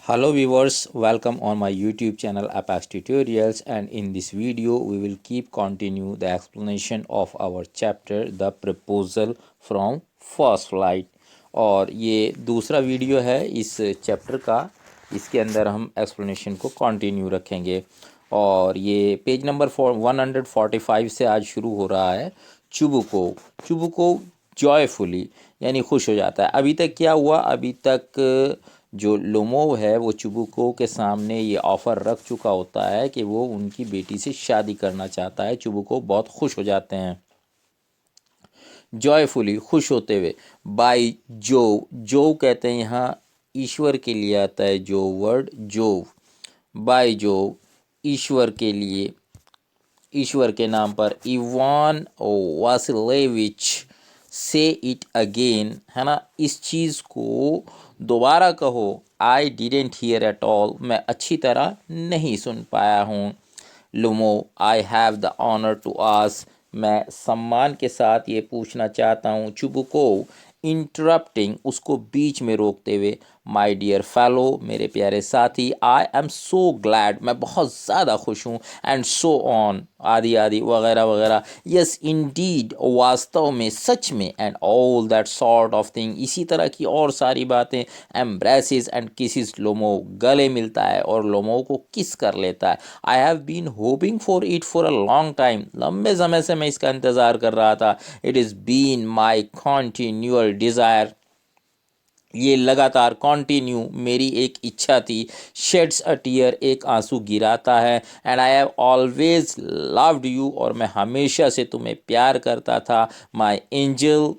Hello viewers, welcome on my YouTube channel Apache Tutorials, and in this video we will keep continue the explanation of our chapter The Proposal from First Flight। और ये दूसरा video है इस chapter का। इसके अंदर हम explanation को कंटिन्यू रखेंगे और ये पेज नंबर 145 से आज शुरू हो रहा है। चुबुको चुबुको जॉयफुली यानी खुश हो जाता है। अभी तक क्या हुआ, अभी तक जो लोमोव है वो चुबुको के सामने ये ऑफ़र रख चुका होता है कि वो उनकी बेटी से शादी करना चाहता है। चुबुको बहुत खुश हो जाते हैं, जॉयफुली खुश होते हुए। बाय जो कहते हैं यहाँ ईश्वर के लिए आता है जो वर्ड, जो बाय जो ईश्वर के लिए, ईश्वर के नाम पर। इवान वासिलेविच से इट अगेन, है ना, इस चीज़ को दोबारा कहो। I didn't hear at all, मैं अच्छी तरह नहीं सुन पाया हूँ। Lomov I have the honour to ask, मैं सम्मान के साथ ये पूछना चाहता हूँ। चुबुको इंटरप्टिंग, उसको बीच में रोकते हुए। माय डियर फेलो, मेरे प्यारे साथी। आई एम सो ग्लैड, मैं बहुत ज़्यादा खुश हूँ। एंड सो ऑन, आदि आदि वगैरह वगैरह। यस इंडीड, वास्तव में, सच में। And all that sort of thing, इसी तरह की और सारी बातें। एम्ब्रेसिस एंड किसिस लोमो, गले मिलता है और लोमो को किस कर लेता है। I have been hoping for it for a long time, लंबे समय से मैं इसका इंतज़ार कर रहा था। It is been my continual desire, ये लगातार, कॉन्टिन्यू मेरी एक इच्छा थी। शेड्स अ टीयर, एक आंसू गिराता है। And I have always loved you, और मैं हमेशा से तुम्हें प्यार करता था। My angel,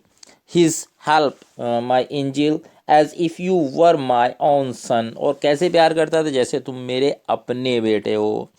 his help, my angel, as if you were my own son, और कैसे प्यार करता था, जैसे तुम मेरे अपने बेटे हो।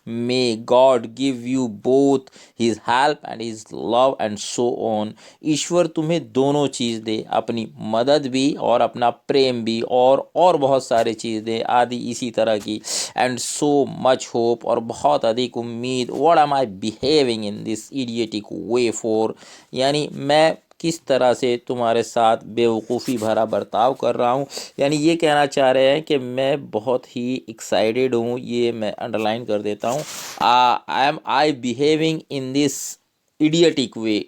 May God give you both his help and his love and so on, ईश्वर तुम्हें दोनों चीज़ दे, अपनी मदद भी और अपना प्रेम भी, और बहुत सारे चीज़ दे, आदि इसी तरह की। एंड सो मच होप, और बहुत अधिक उम्मीद। What am I behaving in this idiotic way for, यानी मैं किस तरह से तुम्हारे साथ बेवकूफ़ी भरा बर्ताव कर रहा हूँ। यानी ये कहना चाह रहे हैं कि मैं बहुत ही एक्साइटेड हूँ, ये मैं अंडरलाइन कर देता हूँ। आई बिहेविंग इन दिस इडियटिक वे,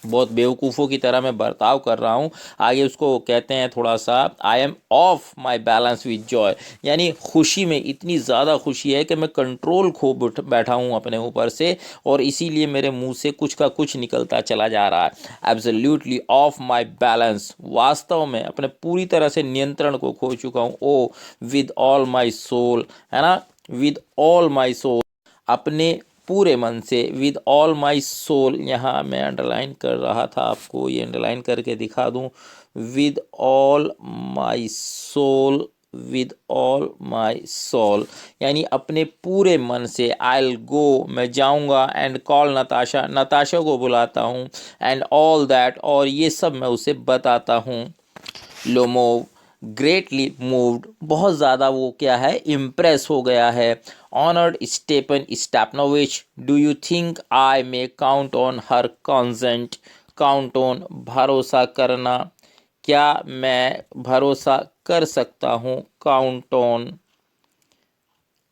बहुत बेवकूफ़ों की तरह मैं बर्ताव कर रहा हूँ। आगे उसको कहते हैं थोड़ा सा, I am of my balance with Joy, यानी खुशी में इतनी ज़्यादा खुशी है कि मैं कंट्रोल खो बैठा हूँ अपने ऊपर से, और इसीलिए मेरे मुंह से कुछ का कुछ निकलता चला जा रहा है। एब्सोल्युटली ऑफ माई बैलेंस, वास्तव में अपने पूरी तरह से नियंत्रण को खो चुका हूँ। ओ विद ऑल माई सोल, है ना, विद ऑल माई सोल, अपने पूरे मन से। विद ऑल माई सोल, यहाँ मैं अंडरलाइन कर रहा था, आपको ये अंडरलाइन करके दिखा दूँ। With all my soul, with all my soul, यानी अपने पूरे मन से। आई गो, मैं जाऊँगा। एंड कॉल नताशा, नताशा को बुलाता हूँ। एंड ऑल दैट, और ये सब मैं उसे बताता हूँ। लोमोव ग्रेटली मूव्ड, बहुत ज़्यादा वो क्या है, इम्प्रेस हो गया है। Honoured Stepan Stepanovich, do you think I may count on her consent, count on, भरोसा करना, क्या मैं भरोसा कर सकता हूँ। Count on,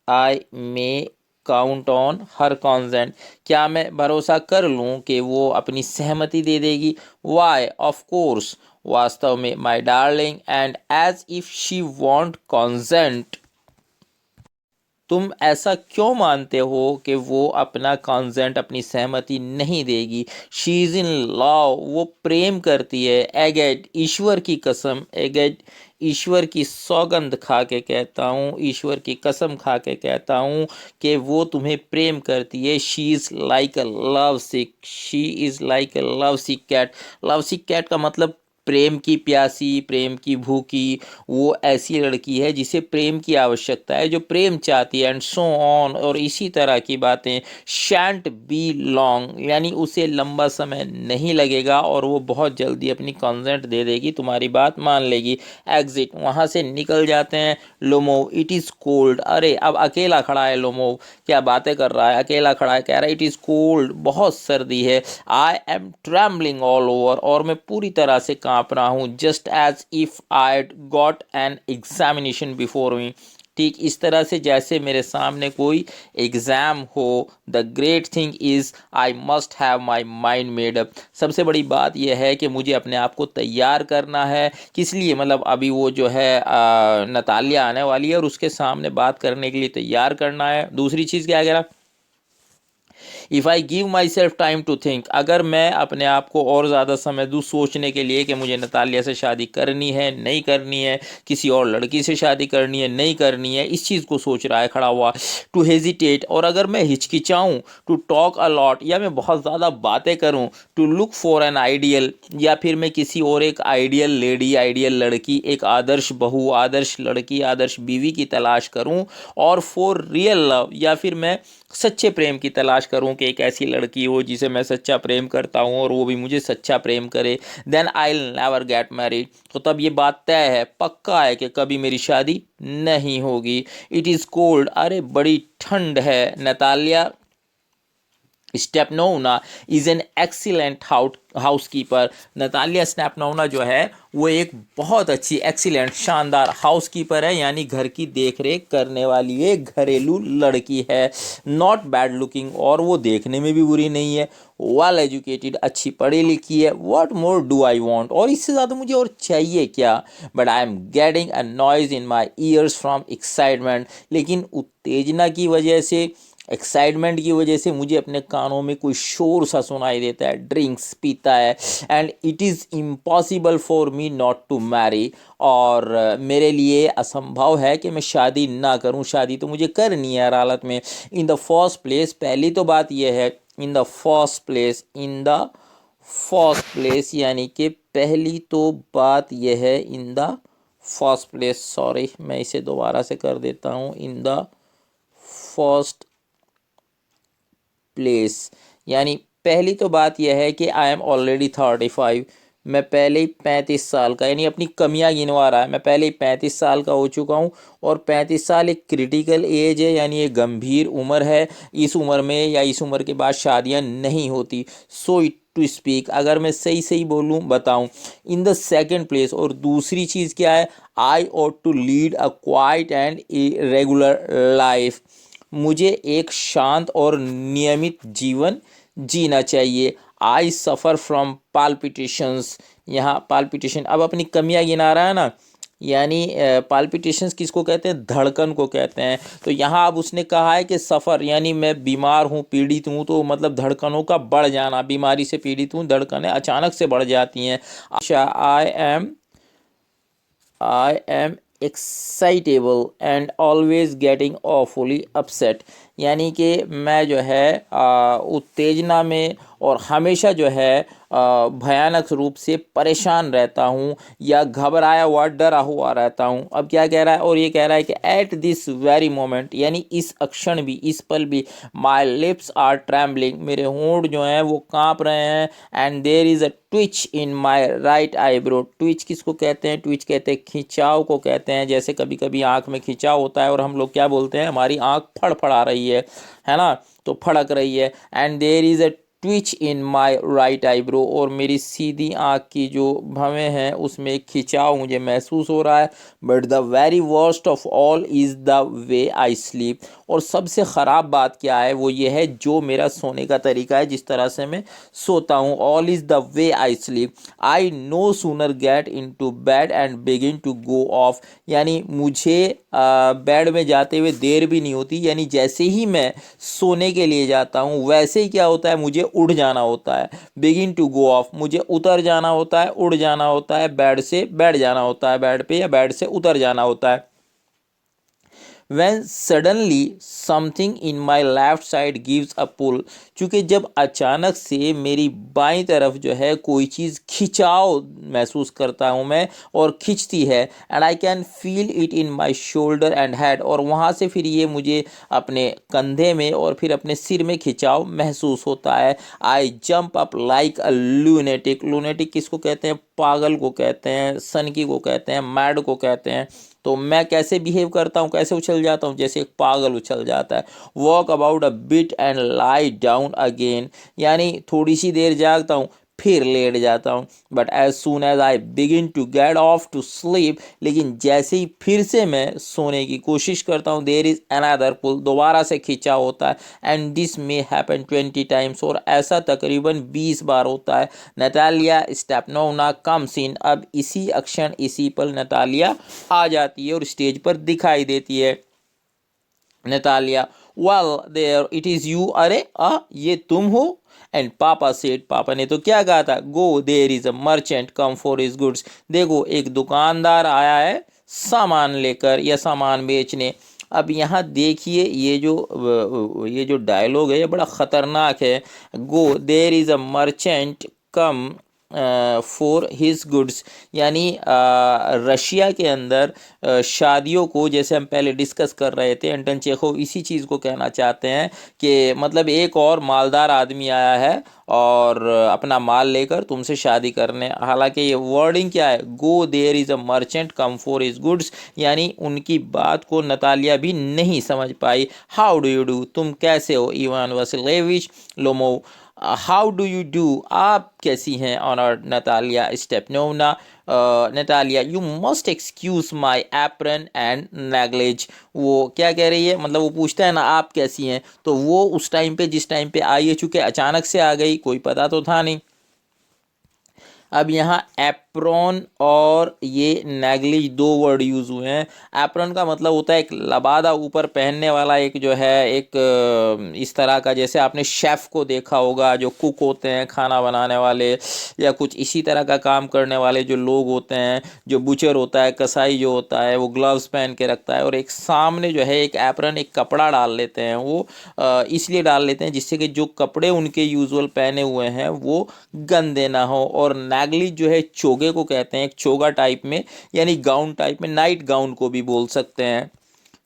I may count on her consent, क्या मैं भरोसा कर लूँ कि वो अपनी सहमति दे देगी। वाई ऑफ कोर्स, वास्तव में। My darling, and as if she won't consent, तुम ऐसा क्यों मानते हो कि वो अपना कॉन्सेंट, अपनी सहमति नहीं देगी। शी इज़ इन लव, वो प्रेम करती है। एगेट, ईश्वर की कसम, एगेट, ईश्वर की सौगंध खा के कहता हूँ, ईश्वर की कसम खा के कहता हूँ कि वो तुम्हें प्रेम करती है। She is like a love sick, she is like a love sick cat, love sick cat का मतलब प्रेम की प्यासी, प्रेम की भूखी, वो ऐसी लड़की है जिसे प्रेम की आवश्यकता है, जो प्रेम चाहती है। एंड सो ऑन, और इसी तरह की बातें। शैंट बी लॉन्ग, यानी उसे लंबा समय नहीं लगेगा और वो बहुत जल्दी अपनी कंसेंट दे देगी, तुम्हारी बात मान लेगी। एग्जिट, वहाँ से निकल जाते हैं। लोमोव, इट इज़ कोल्ड, अरे अब अकेला खड़ा है लोमोव, क्या बातें कर रहा है, अकेला खड़ा है, कह रहा है इट इज़ कोल्ड, बहुत सर्दी है। I am trembling all over, और मैं पूरी तरह से कांप काँप रहा हूँ, just as if I got an examination before me, ठीक इस तरह से जैसे मेरे सामने कोई एग्ज़ाम हो। The great thing is I must have my mind made up, सबसे बड़ी बात यह है कि मुझे अपने आप को तैयार करना है। किस लिए, मतलब अभी वो जो है नतालिया आने वाली है और उसके सामने बात करने के लिए तैयार करना है। दूसरी चीज़ क्या कह रहा, if I give myself time to think, अगर मैं अपने आप को और ज़्यादा समय दूँ सोचने के लिए कि मुझे नतालिया से शादी करनी है नहीं करनी है, किसी और लड़की से शादी करनी है नहीं करनी है, इस चीज़ को सोच रहा है खड़ा हुआ। टू हेजिटेट, और अगर मैं हिचकिचाऊँ, टू टॉक अलॉट, या मैं बहुत ज़्यादा बातें करूँ, to look for an ideal, या फिर मैं किसी और एक आइडियल लेडी, आइडियल लड़की, एक आदर्श बहू, आदर्श लड़की, आदर्श बीवी की तलाश करूँ, और फॉर रियल लव, या फिर मैं सच्चे प्रेम की तलाश करूं कि एक ऐसी लड़की हो जिसे मैं सच्चा प्रेम करता हूं और वो भी मुझे सच्चा प्रेम करे, then I will never get married, तो तब ये बात तय है, पक्का है कि कभी मेरी शादी नहीं होगी। इट इज़ कोल्ड, अरे बड़ी ठंड है। Natalia Stepanovna is an excellent housekeeper, Natalia Stepanovna जो है वो एक बहुत अच्छी, एक्सीलेंट, शानदार हाउसकीपर है, यानी घर की देखरेख करने वाली एक घरेलू लड़की है। नॉट बैड लुकिंग, और वो देखने में भी बुरी नहीं है। वेल एजुकेटेड, अच्छी पढ़ी लिखी है। What more do I want, और इससे ज़्यादा मुझे और चाहिए क्या। But I am getting a noise in my years from excitement, लेकिन उत्तेजना की वजह से, एक्साइटमेंट की वजह से मुझे अपने कानों में कोई शोर सा सुनाई देता है, ड्रिंक्स पीता है। And it is impossible for me not to marry, और मेरे लिए असंभव है कि मैं शादी ना करूं, शादी तो मुझे करनी है हर हालत में। इन द फर्स्ट प्लेस, पहली तो बात यह है, in the first place, in the first place, यानी कि पहली तो बात यह है, in the first place, sorry मैं इसे दोबारा से कर देता हूँ, इन द फर्स्ट प्लेस, यानी पहली तो बात यह है कि आई एम ऑलरेडी 35, मैं पहले ही 35 साल का, यानी अपनी कमियां गिनवा रहा है, मैं पहले ही 35 साल का हो चुका हूं, और 35 साल एक क्रिटिकल एज है, यानी एक गंभीर उम्र है। इस उम्र में या इस उम्र के बाद शादियां नहीं होती। सो इट टू स्पीक, अगर मैं सही सही बोलूं बताऊं, इन द सेकेंड प्लेस, और दूसरी चीज़ क्या है, I ought to lead a quiet and regular life, मुझे एक शांत और नियमित जीवन जीना चाहिए। आई सफ़र फ्रॉम पाल्पिटेशंस, यहाँ पाल्पिटेशन, अब अपनी कमियाँ गिना रहा है ना, यानी पाल्पिटेशंस किसको कहते हैं, धड़कन को कहते हैं। तो यहाँ अब उसने कहा है कि सफ़र, यानी मैं बीमार हूँ, पीड़ित हूँ, तो मतलब धड़कनों का बढ़ जाना, बीमारी से पीड़ित हूँ, धड़कनें अचानक से बढ़ जाती हैं। अच्छा, I am excitable and always getting awfully upset, यानी कि मैं जो है उत्तेजना में और हमेशा जो है भयानक रूप से परेशान रहता हूँ, या घबराया हुआ, डरा हुआ रहता हूँ। अब क्या कह रहा है, और ये कह रहा है कि एट दिस वेरी मोमेंट, यानी इस क्षण भी, इस पल भी, माई लिप्स आर ट्रैम्बलिंग, मेरे होंठ जो हैं वो काँप रहे हैं। And there is a twitch in my right eyebrow, twitch किसको कहते हैं, ट्विच कहते हैं खिंचाव को कहते हैं, जैसे कभी कभी आँख में खिंचाव होता है और हम लोग क्या बोलते हैं, हमारी आँख फड़फड़ा रही है ना, तो फड़क रही है। And there is a twitch in my right eyebrow, और मेरी सीधी आँख की जो भवें हैं उसमें एक खिंचाव मुझे महसूस हो रहा है। But the very worst of all is the way I sleep, और सबसे ख़राब बात क्या है, वो ये है जो मेरा सोने का तरीका है, जिस तरह से मैं सोता हूँ। All is the way I sleep, I no sooner get into bed and begin to go off, यानी मुझे बेड में जाते हुए देर भी नहीं होती, यानी जैसे ही मैं सोने के लिए जाता हूँ वैसे ही क्या होता है, मुझे उड़ जाना होता है। बिगिन टू गो ऑफ, मुझे उतर जाना होता है, उड़ जाना होता है, बेड से बैठ जाना होता है बेड पे, या बेड से उतर जाना होता है। when suddenly something in my left side gives a pull, चूँकि जब अचानक से मेरी बाईं तरफ जो है कोई चीज़ खिंचाव महसूस करता हूँ मैं, और खिंचती है, and I can feel it in my shoulder and head, और वहाँ से फिर ये मुझे अपने कंधे में और फिर अपने सिर में खिंचाव महसूस होता है। I jump up like a lunatic, lunatic किसको कहते हैं, पागल को कहते हैं, सनकी को कहते हैं, मैड को कहते हैं। तो मैं कैसे बिहेव करता हूँ, कैसे उछल जाता हूँ, जैसे एक पागल उछल जाता है। Walk about a bit and lie down again, यानी थोड़ी सी देर जागता हूँ, फिर लेट जाता हूँ। But as soon as I begin to get off to sleep, लेकिन जैसे ही फिर से मैं सोने की कोशिश करता हूँ, देयर इज अनदर पुल, दोबारा से खींचा होता है। And this may happen 20 times, और ऐसा तकरीबन 20 बार होता है। नतालिया स्टेपनोना कम्स इन, अब इसी अक्षण इसी पल नतालिया आ जाती है और स्टेज पर दिखाई देती है। Natalia, well there it is you, अरे ये तुम हो। एंड पापा सेड, पापा ने तो क्या कहा था, go there is a merchant come for his goods, देखो एक दुकानदार आया है सामान लेकर या सामान बेचने। अब यहाँ देखिए ये जो डायलॉग है ये बड़ा ख़तरनाक है। Go there is a merchant come for his goods, यानी रशिया के अंदर शादियों को, जैसे हम पहले डिस्कस कर रहे थे, एंटन चेखोव इसी चीज़ को कहना चाहते हैं कि मतलब एक और मालदार आदमी आया है और अपना माल लेकर तुमसे शादी करने। हालांकि ये वर्डिंग क्या है, go there is a merchant come for his goods, यानी उनकी बात को नतालिया भी नहीं समझ पाई। हाउ डू यू डू, तुम कैसे हो, Ivan Vasilevich Lomov, how do you do, आप कैसी हैं, honour Natalia Stepanovna, Natalia you must excuse my apron and negligee. वो क्या कह रही है, मतलब वो पूछता है ना आप कैसी हैं, तो वो उस टाइम पे जिस टाइम पे आई है, चूंकि अचानक से आ गई, कोई पता तो था नहीं। अब यहाँ एप्रॉन और ये नेग्लिज दो वर्ड यूज़ हुए हैं। एप्रॉन का मतलब होता है एक लबादा ऊपर पहनने वाला, एक जो है एक इस तरह का, जैसे आपने शेफ़ को देखा होगा जो कुक होते हैं, खाना बनाने वाले या कुछ इसी तरह का काम करने वाले जो लोग होते हैं। जो बुचर होता है, कसाई जो होता है, वो ग्लव्स पहन के रखता है और एक सामने जो है एक एप्रॉन, एक कपड़ा डाल लेते हैं। वो इसलिए डाल लेते हैं जिससे कि जो कपड़े उनके यूजुअल पहने हुए हैं वो गंदे ना हो। और नागली जो है चोगे को कहते हैं, एक चोगा टाइप में, यानी गाउन टाइप में, नाइट गाउन को भी बोल सकते हैं।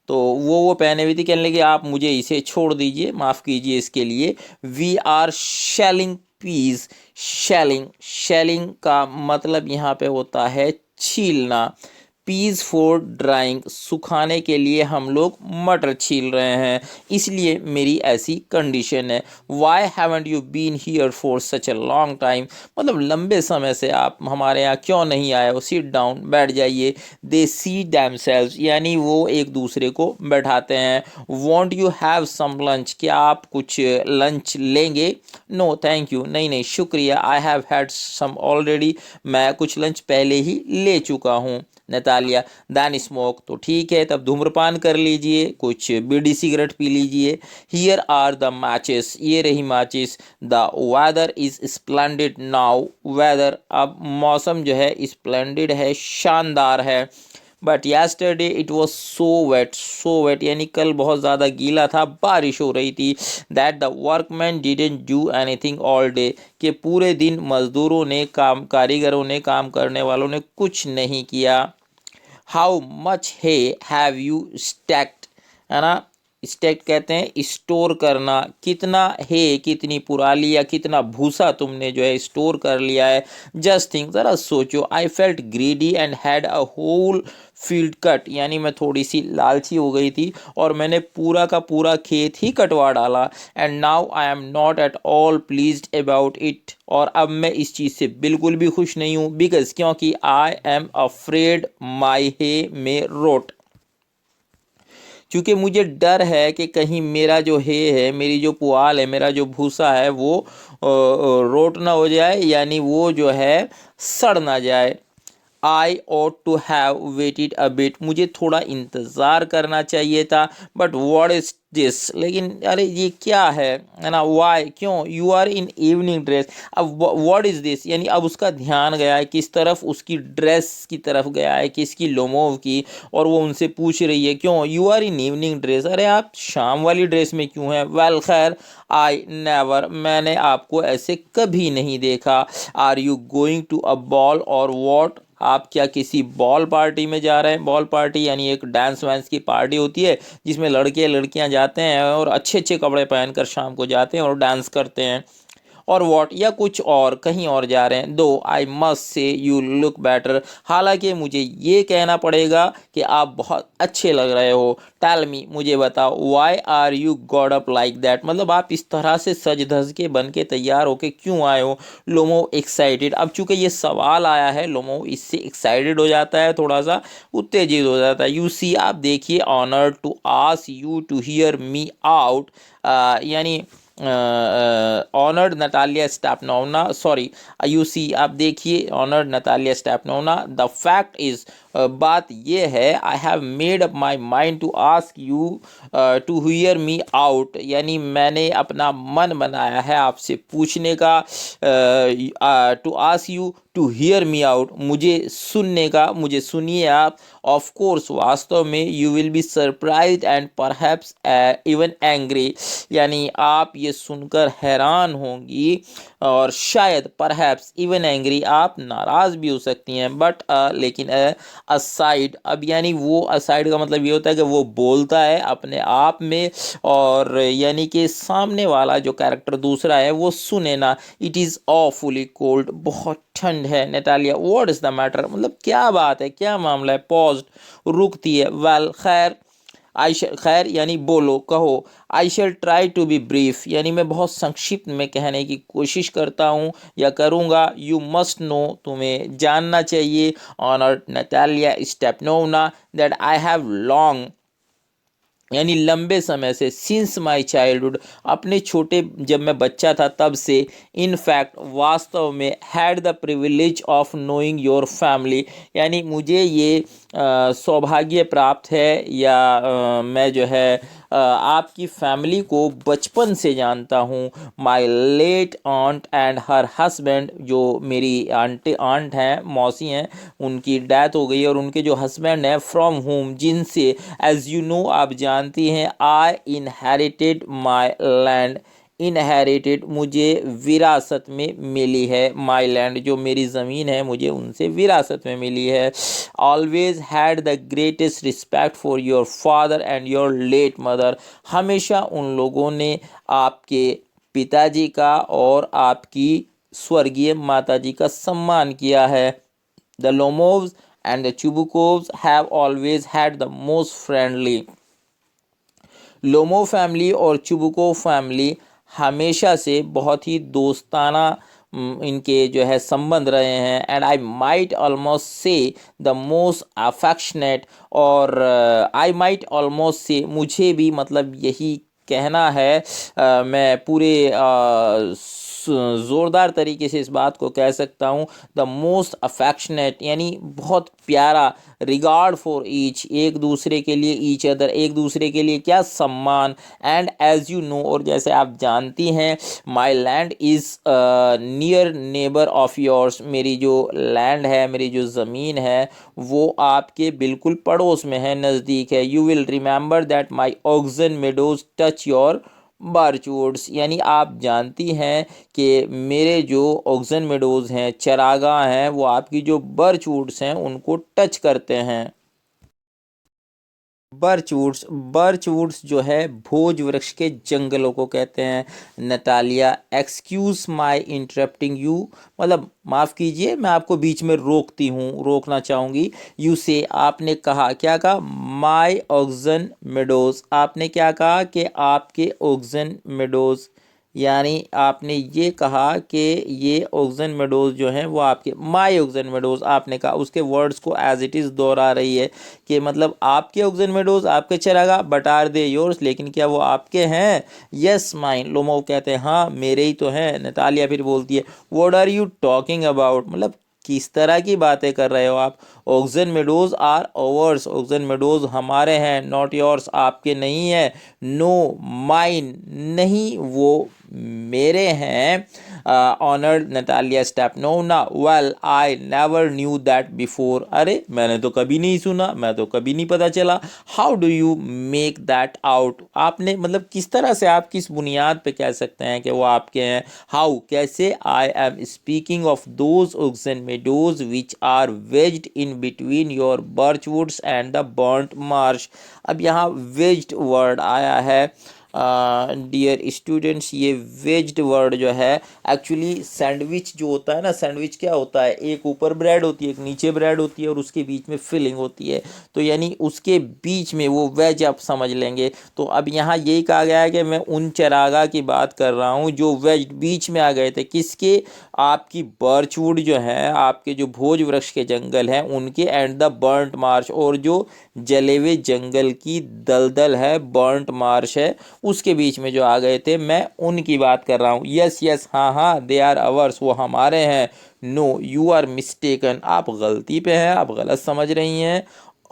तो वो पहने हुई थी, कहने लगे आप मुझे इसे छोड़ दीजिए, माफ़ कीजिए इसके लिए। We are shelling peas, shelling, shelling का मतलब यहाँ पे होता है छीलना। पीस फॉर ड्राइंग, सुखाने के लिए हम लोग मटर छील रहे हैं, इसलिए मेरी ऐसी कंडीशन है। Why haven't you been here for such a long time, मतलब लंबे समय से आप हमारे यहाँ क्यों नहीं आए हो। सिट डाउन, बैठ जाइए। दे सीट दैमसेल्व्स, यानी वो एक दूसरे को बैठाते हैं। Won't you have some lunch, क्या आप कुछ लंच लेंगे। नो थैंक यू, नहीं नहीं शुक्रिया। I have had some already, मैं कुछ लंच पहले ही ले चुका हूँ। नतालिया, दैन स्मोक, तो ठीक है तब धूम्रपान कर लीजिए, कुछ बीड़ी सिगरेट पी लीजिए। हियर आर द मैचेस, ये रही माचिस। The weather is splendid now, weather अब मौसम जो है स्प्लेंडिड है, शानदार है। But yesterday it was so wet, so wet यानी कल बहुत ज़्यादा गीला था, बारिश हो रही थी। That the workman didn't do anything all day, कि पूरे दिन मजदूरों ने काम, कारीगरों ने, काम करने वालों ने कुछ नहीं किया। हाउ मच है हैव यू स्टैक्ड, है ना, स्टैक्ड कहते हैं स्टोर करना, कितना है, कितनी पुराली या कितना भूसा तुमने जो है स्टोर कर लिया है। जस्ट थिंक, ज़रा सोचो। I felt greedy and had a whole field cut, यानी मैं थोड़ी सी लालची हो गई थी और मैंने पूरा का पूरा खेत ही कटवा डाला। And now I am not at all pleased about it, और अब मैं इस चीज़ से बिल्कुल भी खुश नहीं हूँ। बिकॉज, क्योंकि I am afraid my hay may rot, क्योंकि मुझे डर है कि कहीं मेरा जो है, मेरी जो पुआल है, मेरा जो भूसा है वो रोट ना हो जाए, यानी वो जो है सड़ ना जाए। I ought to have waited a bit, मुझे थोड़ा इंतज़ार करना चाहिए था। बट वॉट इज दिस, लेकिन अरे ये क्या है ना। वाई, क्यों। You are in evening dress, अब व्हाट इज दिस, यानी अब उसका ध्यान गया है किस तरफ, उसकी ड्रेस की तरफ गया है, किसकी, लोमोव की। और वो उनसे पूछ रही है क्यों, you are in evening dress, अरे आप शाम वाली ड्रेस में क्यों हैं। वेल खैर, आई नेवर, मैंने आपको ऐसे कभी नहीं देखा। Are you going to a ball or what, आप क्या किसी बॉल पार्टी में जा रहे हैं। बॉल पार्टी यानी एक डांस वांस की पार्टी होती है जिसमें लड़के लड़कियां जाते हैं और अच्छे अच्छे कपड़े पहनकर शाम को जाते हैं और डांस करते हैं। और वॉट या कुछ और कहीं और जा रहे हैं। दो I must say you look better, हालांकि मुझे ये कहना पड़ेगा कि आप बहुत अच्छे लग रहे हो। टेल मी, मुझे बताओ, why are you got up like that, मतलब आप इस तरह से सज धज के बन के तैयार होके क्यों आए हो। लोमो एक्साइटेड, अब चूंकि ये सवाल आया है लोमो इससे एक्साइटेड हो जाता है, थोड़ा सा उत्तेजित हो जाता है। यू सी, आप देखिए, honour to ask you to hear me out, यानी honoured Natalia Stepanovna, sorry, you see, आप देखिए, honoured Natalia Stepanovna, the fact is, बात यह है, I have made up my mind to ask you to hear me out, यानी मैंने अपना मन बनाया है आपसे पूछने का, to ask you to hear me out, मुझे सुनने का, मुझे सुनिए आप। ऑफ कोर्स, वास्तव में, you will be surprise and perhaps even angry, यानी आप ये सुनकर हैरान होंगी और शायद परहैप्स इवन एंग्री, आप नाराज भी हो सकती हैं। बट लेकिन असाइड, अब यानी वो असाइड का मतलब ये होता है कि वो बोलता है अपने आप में, और यानी कि सामने वाला जो कैरेक्टर दूसरा है वो सुने ना। इट इज़ ऑफुली कोल्ड, बहुत ठंड है। नेतालिया, व्हाट इज़ द मैटर, मतलब क्या बात है, क्या मामला है। पॉज्ड, रुकती है। वेल, खैर, खैर यानी बोलो, कहो। I shall try to be brief, यानी मैं बहुत संक्षिप्त में कहने की कोशिश करता हूँ या करूँगा। यू मस्ट नो, तुम्हें जानना चाहिए, honour Natalia Stepanovna, that I have long, यानी लंबे समय से, सिंस माई चाइल्डहुड, अपने छोटे, जब मैं बच्चा था तब से, इन फैक्ट, वास्तव में, had the privilege of knowing your family, यानी मुझे ये सौभाग्य प्राप्त है, या मैं जो है आपकी फैमिली को बचपन से जानता हूँ। My late aunt and her husband, जो मेरी आंट हैं, मौसी हैं, उनकी डेथ हो गई, और उनके जो हस्बैंड हैं, फ्रॉम होम, जिनसे, एज यू नो, आप जानती हैं, आई इनहेरिटेड माई लैंड, इनहेरिटेड, मुझे विरासत में मिली है, माई लैंड, जो मेरी ज़मीन है मुझे उनसे विरासत में मिली है। Always had the greatest respect for your father and your late mother, हमेशा उन लोगों ने आपके पिताजी का और आपकी स्वर्गीय माताजी का सम्मान किया है। The Lomovs and the Chubukovs have always had the most friendly, Lomov family और चुबुको फैमिली हमेशा से बहुत ही दोस्ताना इनके जो है संबंध रहे हैं। एंड आई माइट ऑलमोस्ट से द मोस्ट अफेक्शनेट, और आई माइट ऑलमोस्ट से, मुझे भी मतलब यही कहना है, मैं पूरे ज़ोरदार तरीके से इस बात को कह सकता हूँ, द मोस्ट अफेक्शनेट, यानी बहुत प्यारा, रिगार्ड फॉर ईच, एक दूसरे के लिए, ईच अदर, एक दूसरे के लिए क्या, सम्मान। एंड एज यू नो, और जैसे आप जानती हैं, माई land is near neighbour of yours, मेरी जो लैंड है, मेरी जो ज़मीन है, वो आपके बिल्कुल पड़ोस में है, नज़दीक है। You will remember that my oxen meadows touch your birchwoods, यानी आप जानती हैं कि मेरे जो ऑक्सन मेडोज़ हैं, चरागाह हैं, वो आपकी जो बर्चवुड्स हैं उनको टच करते हैं। बर्चवुड्स, बर्चवुड्स जो है भोज वृक्ष के जंगलों को कहते हैं। Natalia, excuse my interrupting you, मतलब माफ़ कीजिए, मैं आपको बीच में रोकती हूँ, रोकना चाहूँगी। यू से, आपने कहा, क्या कहा, माई ऑक्सन मेडोज, आपने क्या कहा कि आपके ऑक्सन मेडोज, यानी आपने ये कहा कि ये ऑक्सन मेडोज जो हैं वो आपके, माई ऑक्सन मेडोज आपने कहा, उसके वर्ड्स को एज इट इज़ दोहरा रही है कि मतलब आपके ऑक्सन मेडोज, आपके चरागाह, बट आर दे योर्स, लेकिन क्या वो आपके हैं। यस माइन, लोमोव कहते हैं, हाँ मेरे ही तो हैं। नतालिया फिर बोलती है, what are you talking about, मतलब किस तरह की बातें कर रहे हो आप। Oxen Meadows are ours, Oxen Meadows हमारे हैं, नॉट योर्स, आपके नहीं है। नो माइन, नहीं वो मेरे हैं। Honoured Natalia Stepanovna, well I never knew that before, अरे मैंने तो कभी नहीं सुना, मैं तो कभी नहीं पता चला। How do you make that out, आपने मतलब किस तरह से, आप किस बुनियाद पे कह सकते हैं कि वो आपके हैं। हाउ, कैसे। I am speaking of those oxen meadows which are wedged in between your birchwoods and the burnt marsh, अब यहाँ वेज्ड वर्ड आया है, डियर स्टूडेंट्स, ये वेज्ड वर्ड जो है एक्चुअली सैंडविच जो होता है ना, सैंडविच क्या होता है, एक ऊपर ब्रेड होती है, एक नीचे ब्रेड होती है और उसके बीच में फिलिंग होती है, तो यानी उसके बीच में वो वेज आप समझ लेंगे। तो अब यहाँ यही कहा गया है कि मैं उन चरागाह की बात कर रहा हूँ जो वेज बीच में आ गए थे, किसके, आपकी बर्चवुड जो है, आपके जो भोज वृक्ष के जंगल हैं उनके, एंड द बर्न्ट मार्श, और जो जले हुए जंगल की दलदल है, बर्न्ट मार्श है, उसके बीच में जो आ गए थे, मैं उनकी बात कर रहा हूँ। यस यस, हाँ हाँ, दे आर अवर्स, वो हमारे हैं। नो यू आर मिस्टेकन, आप गलती पे हैं, आप गलत समझ रही हैं।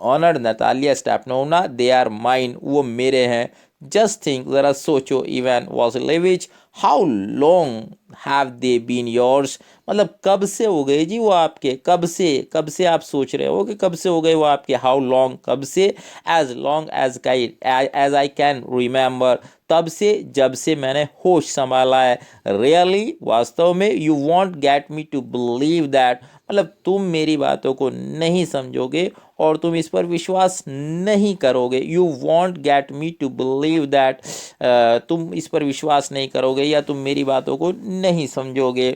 Honoured Natalia Stepanovna, they are mine, वो मेरे हैं। जस्ट थिंक, ज़रा सोचो Ivan Vasilevich, how long have they been yours, मतलब कब से हो गए जी वो आपके, कब से आप सोच रहे हो कि कब से हो गए वो आपके, हाउ लॉन्ग, कब से, as long as I can remember, तब से जब से मैंने होश संभाला है। रियली, वास्तव में, you won't get me to believe that, मतलब तुम मेरी बातों को नहीं समझोगे और तुम इस पर विश्वास नहीं करोगे। You won't get me to believe that, तुम इस पर विश्वास नहीं करोगे या तुम मेरी बातों को नहीं समझोगे।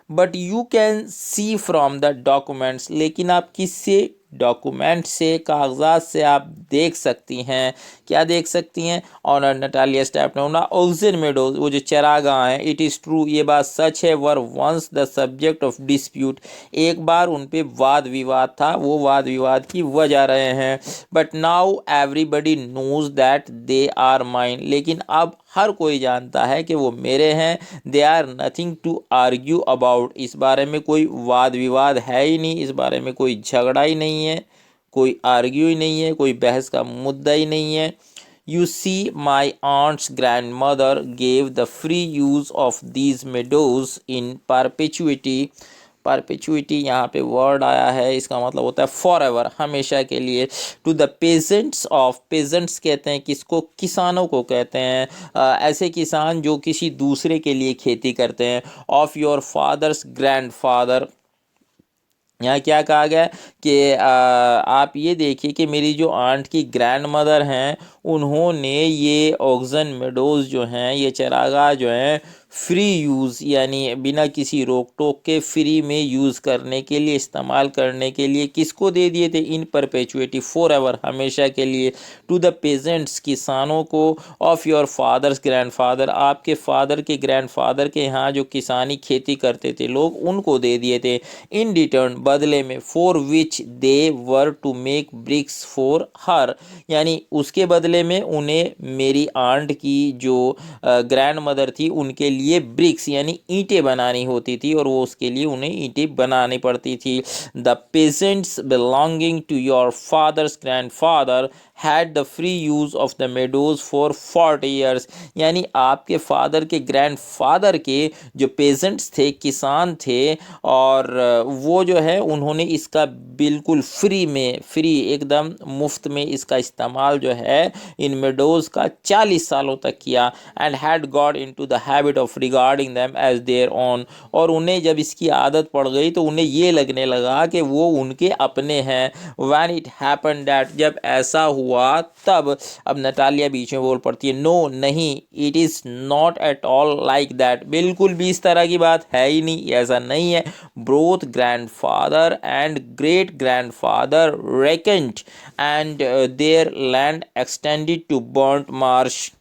But you can see from the documents, लेकिन आप किससे, डॉक्यूमेंट से, कागजात से आप देख सकती हैं। क्या देख सकती हैं? ऑनर नटालिया स्टेपनोना, ओक्सन मेडोज, वो जो चरागाह हैं, इट इज़ ट्रू, ये बात सच है, were once the subject of dispute, एक बार उन पे वाद विवाद था, वो वाद विवाद की वजह रहे हैं। But now everybody knows that they are mine, लेकिन अब हर कोई जानता है कि वो मेरे हैं। They are nothing to argue about, इस बारे में कोई वाद विवाद है ही नहीं, इस बारे में कोई झगड़ा ही नहीं है, कोई आर्ग्यू ही नहीं है, कोई बहस का मुद्दा ही नहीं है। You see my aunt's grandmother gave the free use of these meadows in perpetuity, perpetuity यहाँ पे वर्ड आया है, इसका मतलब होता है फॉर एवर, हमेशा के लिए। To the peasants of, peasants कहते हैं किसको, किसानों को कहते हैं, ऐसे किसान जो किसी दूसरे के लिए खेती करते हैं। Of your fathers grand father, यहाँ क्या कहा गया है कि आप ये देखिए कि मेरी जो आंट की ग्रैंड मदर हैं, उन्होंने ये ऑक्सन मेडोज जो हैं, ये चरागाह जो हैं, फ्री यूज़ यानी बिना किसी रोक टोक के फ्री में यूज़ करने के लिए, इस्तेमाल करने के लिए किसको दे दिए थे, इन परपेचुएटी, फॉर एवर, हमेशा के लिए। टू द पेजेंट्स, किसानों को। ऑफ योर फादर्स ग्रैंडफादर, आपके फादर के ग्रैंडफादर के यहाँ जो किसानी खेती करते थे लोग, उनको दे दिए थे। इन रिटर्न, बदले में, for which they were to make bricks for her, यानी उसके बदले में उन्हें मेरी आंट की जो ग्रैंड मदर थी उनके लिए ब्रिक्स यानी ईंटें बनानी होती थी और वो उसके लिए उन्हें ईंटें बनानी पड़ती थी। The peasants belonging to your father's grandfather had the free use of the meadows for 40 years, यानी आपके फादर के ग्रैंडफादर के जो पेजेंट्स थे, किसान थे, और वो जो है उन्होंने इसका बिल्कुल फ्री में, फ्री एकदम मुफ्त में इसका इस्तेमाल जो है इन मेडोज का 40 सालों तक किया। And had got into the habit of regarding them as their own, और उन्हें जब इसकी आदत पड़ गई तो उन्हें ये लगने लगा कि वो उनके अपने हैं। व्हेन इट हैपन दैट, जब ऐसा हुआ तब, अब नटालिया बीच में बोल पड़ती है, नो नहीं, it is not at all like that, बिल्कुल भी इस तरह की बात है ही नहीं, ऐसा नहीं है। Both grandfather and great grandfather reckoned and their land extended to burnt marsh,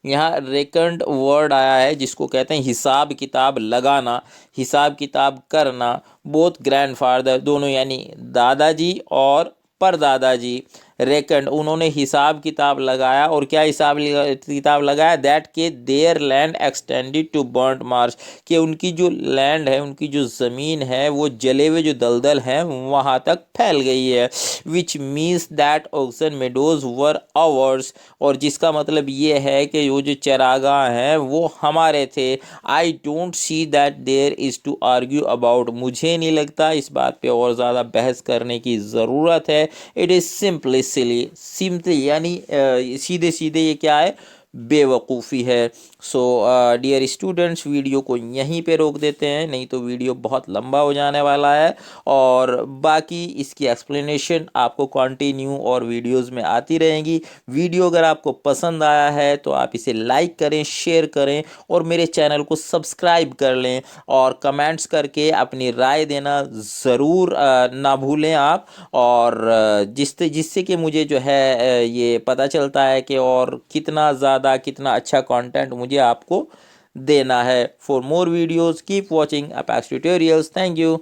यहाँ रेकंड वर्ड आया है जिसको कहते हैं हिसाब किताब लगाना, हिसाब किताब करना। बोथ ग्रैंडफादर, दोनों यानी दादाजी और परदादाजी, रेकंड, उन्होंने हिसाब किताब लगाया, और क्या हिसाब किताब लगाया, दैट के their land extended to burnt Marsh, कि उनकी जो लैंड है, उनकी जो ज़मीन है, वो जले हुए जो दलदल हैं वहाँ तक फैल गई है। Which means that Oxen Meadows were ours, और जिसका मतलब ये है कि वो जो चरागाह हैं वो हमारे थे। I don't see that there is to argue about, मुझे नहीं लगता इस बात पे और ज़्यादा बहस करने की ज़रूरत है। इट इज़ सिंपली यानी सीधे सीधे ये क्या है, बेवकूफ़ी है। सो डियर स्टूडेंट्स, वीडियो को यहीं पे रोक देते हैं, नहीं तो वीडियो बहुत लंबा हो जाने वाला है और बाकी इसकी एक्सप्लेनेशन आपको कंटिन्यू और वीडियोस में आती रहेंगी। वीडियो अगर आपको पसंद आया है तो आप इसे लाइक करें, शेयर करें और मेरे चैनल को सब्सक्राइब कर लें और कमेंट्स करके अपनी राय देना ज़रूर ना भूलें आप। और जिससे कि मुझे जो है ये पता चलता है कि और कितना ज़्यादा कितना अच्छा कंटेंट मुझे आपको देना है। For more videos keep watching apex tutorials. Thank you.